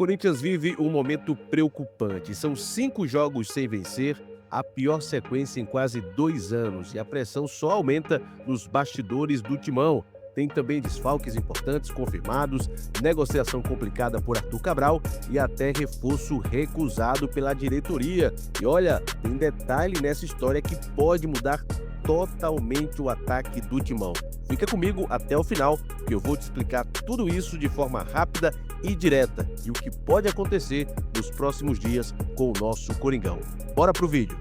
Corinthians vive um momento preocupante. São 5 jogos sem vencer, a pior sequência em quase 2 anos. E a pressão só aumenta nos bastidores do timão. Tem também desfalques importantes confirmados, negociação complicada por Arthur Cabral e até reforço recusado pela diretoria. E olha, tem detalhe nessa história que pode mudar totalmente o ataque do timão. Fica comigo até o final, que eu vou te explicar tudo isso de forma rápida e direta e o que pode acontecer nos próximos dias com o nosso Coringão. Bora pro vídeo.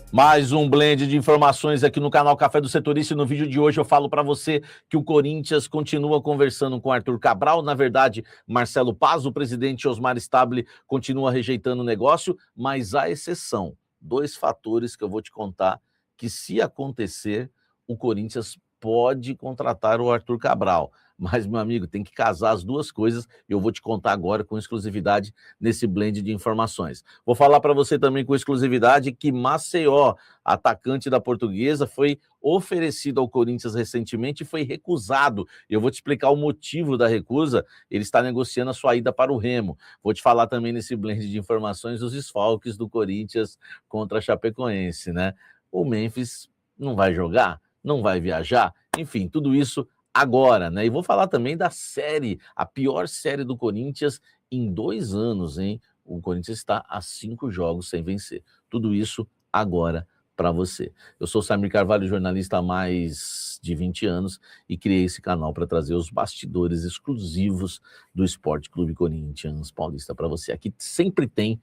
Mais um blend de informações aqui no canal Café do Setorista. E no vídeo de hoje eu falo para você que o Corinthians continua conversando com Arthur Cabral. Na verdade, Marcelo Paz, o presidente Osmar Stabile, continua rejeitando o negócio, mas há exceção. 2 fatores que eu vou te contar que, se acontecer, o Corinthians pode contratar o Arthur Cabral. Mas, meu amigo, tem que casar as duas coisas e eu vou te contar agora com exclusividade nesse blend de informações. Vou falar para você também com exclusividade que Maceió, atacante da Portuguesa, foi oferecido ao Corinthians recentemente e foi recusado. Eu vou te explicar o motivo da recusa. Ele está negociando a sua ida para o Remo. Vou te falar também nesse blend de informações os desfalques do Corinthians contra a Chapecoense, né? O Memphis não vai jogar? Não vai viajar? Enfim, tudo isso agora, né? E vou falar também da série, a pior série do Corinthians em 2 anos, hein? O Corinthians está a 5 jogos sem vencer. Tudo isso agora para você. Eu sou Samir Carvalho, jornalista há mais de 20 anos e criei esse canal para trazer os bastidores exclusivos do Esporte Clube Corinthians Paulista para você. Aqui sempre tem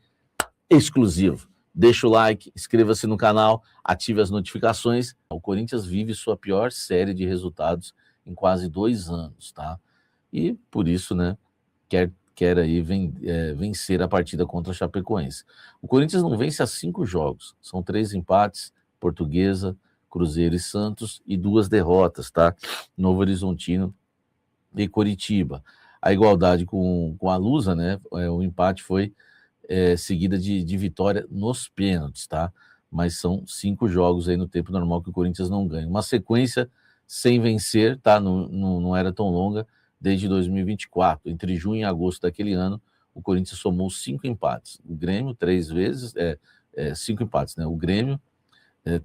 exclusivo. Deixa o like, inscreva-se no canal, ative as notificações. O Corinthians vive sua pior série de resultados em quase 2 anos, tá? E por isso, né, quer aí vencer a partida contra a Chapecoense. O Corinthians não vence há 5 jogos, são 3 empates, Portuguesa, Cruzeiro e Santos, e 2 derrotas, tá? Novo Horizontino e Coritiba. A igualdade com a Lusa, né, o empate foi seguida de vitória nos pênaltis, tá? Mas são 5 jogos aí no tempo normal que o Corinthians não ganha. Uma sequência sem vencer, tá? Não era tão longa, desde 2024. Entre junho e agosto daquele ano, o Corinthians somou 5 empates. O Grêmio, 3 vezes, 5 empates, né? O Grêmio,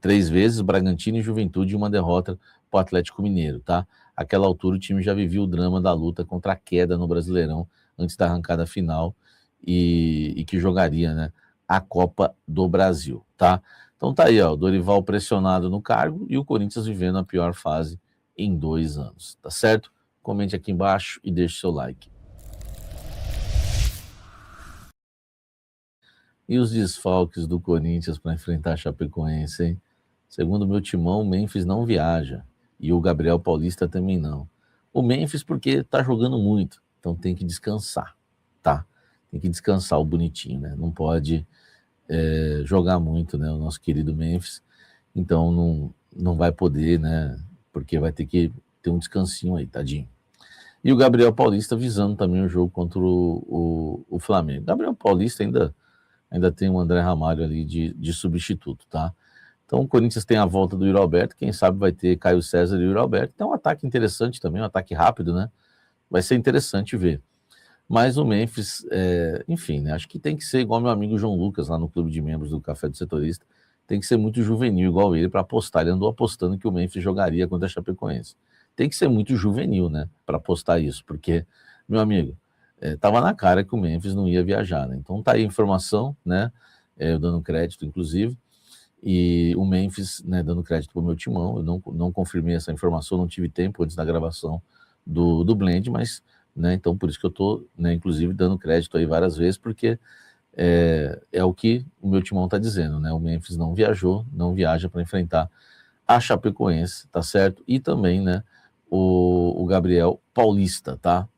3 vezes, Bragantino e Juventude, uma derrota para o Atlético Mineiro, tá? Àquela altura, o time já vivia o drama da luta contra a queda no Brasileirão, antes da arrancada final, e que jogaria, né, a Copa do Brasil, tá? Então tá aí, ó, o Dorival pressionado no cargo e o Corinthians vivendo a pior fase em 2 anos, tá certo? Comente aqui embaixo e deixe seu like. E os desfalques do Corinthians para enfrentar a Chapecoense, hein? Segundo o meu timão, o Memphis não viaja e o Gabriel Paulista também não. O Memphis porque tá jogando muito, então tem que descansar, tá? Tem que descansar o bonitinho, né? Não pode jogar muito, né? O nosso querido Memphis. Então não vai poder, né? Porque vai ter que ter um descansinho aí, tadinho. E o Gabriel Paulista visando também o jogo contra o Flamengo. Gabriel Paulista ainda tem o André Ramalho ali de substituto, tá? Então o Corinthians tem a volta do Yuri Alberto, quem sabe vai ter Caio César e Yuri Alberto. Tem um ataque interessante também, um ataque rápido, né? Vai ser interessante ver. Mas o Memphis, enfim, né, acho que tem que ser igual meu amigo João Lucas, lá no clube de membros do Café do Setorista, tem que ser muito juvenil igual ele para apostar. Ele andou apostando que o Memphis jogaria contra a Chapecoense. Tem que ser muito juvenil, né, para apostar isso, porque, meu amigo, tava na cara que o Memphis não ia viajar, né? Então tá aí a informação, né, eu dando crédito, inclusive, e o Memphis, né, dando crédito para o meu timão. Eu não confirmei essa informação, não tive tempo antes da gravação do blend, mas... né, então, por isso que eu estou, né, inclusive, dando crédito aí várias vezes, porque é o que o meu timão está dizendo, né? O Memphis não viaja para enfrentar a Chapecoense, tá certo? E também, né, o Gabriel Paulista, tá?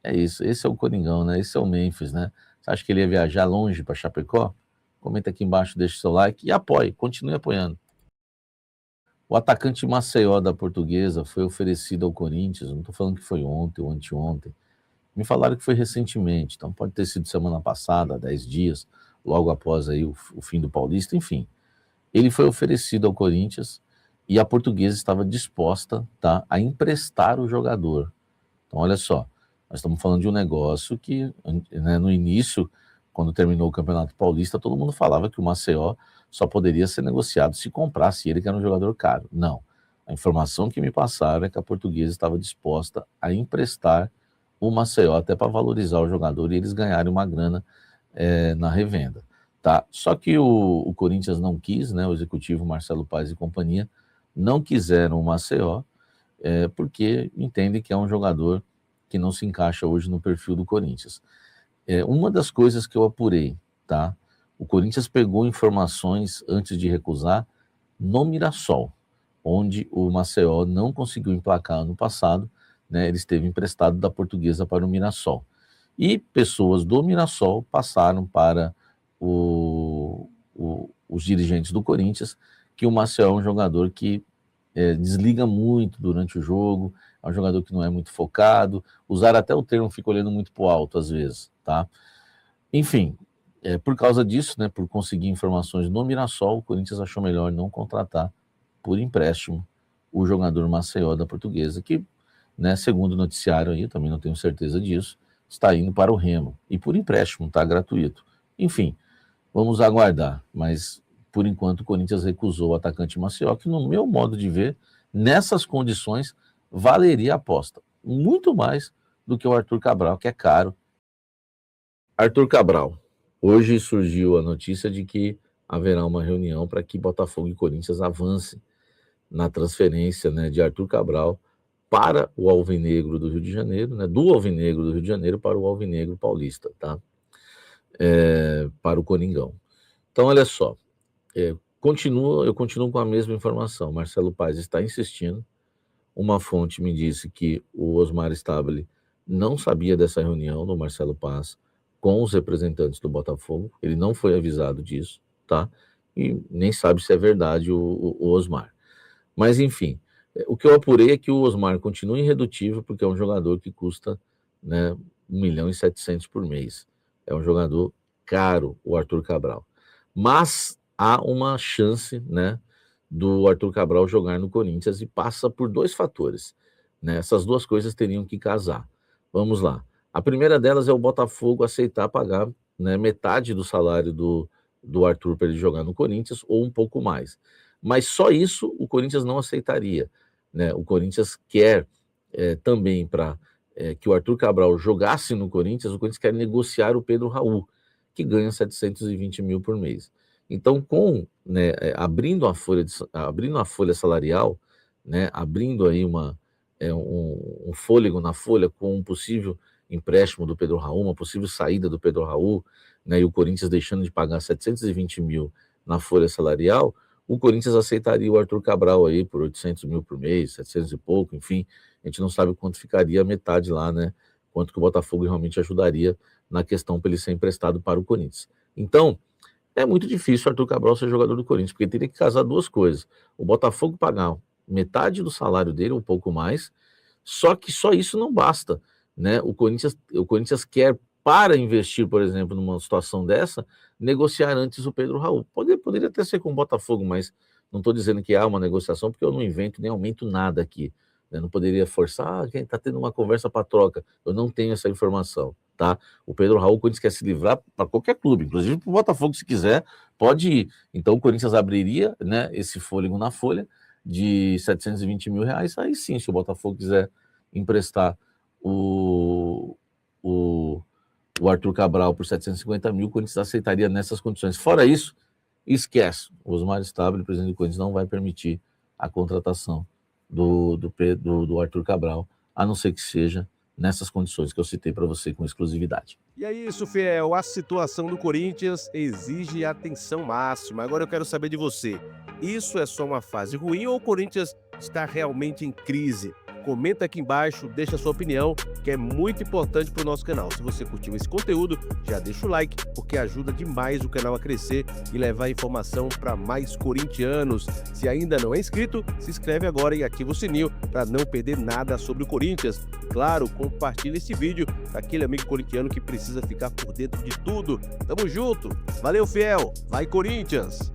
É isso, esse é o Coringão, né? Esse é o Memphis, né? Você acha que ele ia viajar longe para Chapecó? Comenta aqui embaixo, deixa o seu like e apoie, continue apoiando. O atacante Maceió da Portuguesa foi oferecido ao Corinthians, não estou falando que foi ontem ou anteontem, me falaram que foi recentemente, então pode ter sido semana passada, 10 dias, logo após aí o fim do Paulista, enfim. Ele foi oferecido ao Corinthians e a Portuguesa estava disposta, tá, a emprestar o jogador. Então olha só, Nós estamos falando de um negócio que, né, no início, quando terminou o Campeonato Paulista, todo mundo falava que o Maceió só poderia ser negociado se comprasse ele, que era um jogador caro. Não. A informação que me passaram é que a Portuguesa estava disposta a emprestar o Maceió até para valorizar o jogador e eles ganharem uma grana na revenda. Tá? Só que o Corinthians não quis, né, o executivo Marcelo Paes e companhia não quiseram o Maceió, porque entendem que é um jogador que não se encaixa hoje no perfil do Corinthians. Uma das coisas que eu apurei, tá? O Corinthians pegou informações antes de recusar no Mirassol, onde o Maceió não conseguiu emplacar no passado, né? Ele esteve emprestado da Portuguesa para o Mirassol. E pessoas do Mirassol passaram para os dirigentes do Corinthians que o Maceió é um jogador que desliga muito durante o jogo, é um jogador que não é muito focado, usar até o termo fica olhando muito pro alto às vezes, tá? Enfim, por causa disso, né, por conseguir informações no Mirassol, o Corinthians achou melhor não contratar por empréstimo o jogador Maceió da Portuguesa, que, né, segundo o noticiário aí, eu também não tenho certeza disso, está indo para o Remo, e por empréstimo, tá, gratuito. Enfim, vamos aguardar, mas por enquanto o Corinthians recusou o atacante Maceió, que no meu modo de ver, nessas condições, valeria a aposta. Muito mais do que o Arthur Cabral, que é caro. Arthur Cabral. Hoje surgiu a notícia de que haverá uma reunião para que Botafogo e Corinthians avancem na transferência, né, de Arthur Cabral para o Alvinegro do Rio de Janeiro, né, do Alvinegro do Rio de Janeiro para o Alvinegro Paulista, tá? Para o Coringão. Então, olha só. Eu continuo com a mesma informação. Marcelo Paes está insistindo. Uma fonte me disse que o Osmar Stabile não sabia dessa reunião do Marcelo Paes com os representantes do Botafogo. Ele não foi avisado disso, tá? E nem sabe se é verdade o Osmar. Mas, enfim, o que eu apurei é que o Osmar continua irredutível porque é um jogador que custa, né, 1.700.000 por mês. É um jogador caro, o Arthur Cabral. Mas há uma chance, né, do Arthur Cabral jogar no Corinthians e passa por dois fatores, né? Essas duas coisas teriam que casar. Vamos lá. A primeira delas é o Botafogo aceitar pagar, né, metade do salário do Arthur para ele jogar no Corinthians ou um pouco mais. Mas só isso o Corinthians não aceitaria, né? O Corinthians quer também para que o Arthur Cabral jogasse no Corinthians, o Corinthians quer negociar o Pedro Raul, que ganha 720.000 por mês. Então, né, abrindo a folha salarial, né, abrindo aí um fôlego na folha com um possível empréstimo do Pedro Raul, uma possível saída do Pedro Raul, né, e o Corinthians deixando de pagar 720.000 na folha salarial, o Corinthians aceitaria o Arthur Cabral aí por 800.000 por mês, 700 e pouco, enfim, a gente não sabe quanto ficaria a metade lá, né, quanto que o Botafogo realmente ajudaria na questão para ele ser emprestado para o Corinthians. Então, é muito difícil o Arthur Cabral ser jogador do Corinthians, porque teria que casar duas coisas. O Botafogo pagar metade do salário dele, um pouco mais, só que só isso não basta, né? O Corinthians quer, para investir, por exemplo, numa situação dessa, negociar antes o Pedro Raul. Poderia até ser com o Botafogo, mas não estou dizendo que há uma negociação, porque eu não invento nem aumento nada aqui. Né? Não poderia forçar, quem está tendo uma conversa para troca. Eu não tenho essa informação. Tá? O Pedro Raul, o Corinthians quer se livrar para qualquer clube, inclusive para o Botafogo, se quiser, pode ir. Então o Corinthians abriria, né, esse fôlego na folha de 720.000 reais, aí sim, se o Botafogo quiser emprestar o Arthur Cabral por 750.000, o Corinthians aceitaria nessas condições. Fora isso, esquece. O Osmar Stabile, presidente do Corinthians, não vai permitir a contratação do Arthur Cabral, a não ser que seja nessas condições que eu citei para você com exclusividade. E é isso, Fiel. A situação do Corinthians exige atenção máxima. Agora eu quero saber de você. Isso é só uma fase ruim ou o Corinthians está realmente em crise? Comenta aqui embaixo, deixa a sua opinião, que é muito importante para o nosso canal. Se você curtiu esse conteúdo, já deixa o like, porque ajuda demais o canal a crescer e levar informação para mais corintianos. Se ainda não é inscrito, se inscreve agora e ativa o sininho para não perder nada sobre o Corinthians. Claro, compartilha esse vídeo para aquele amigo corintiano que precisa ficar por dentro de tudo. Tamo junto, valeu, Fiel, vai Corinthians!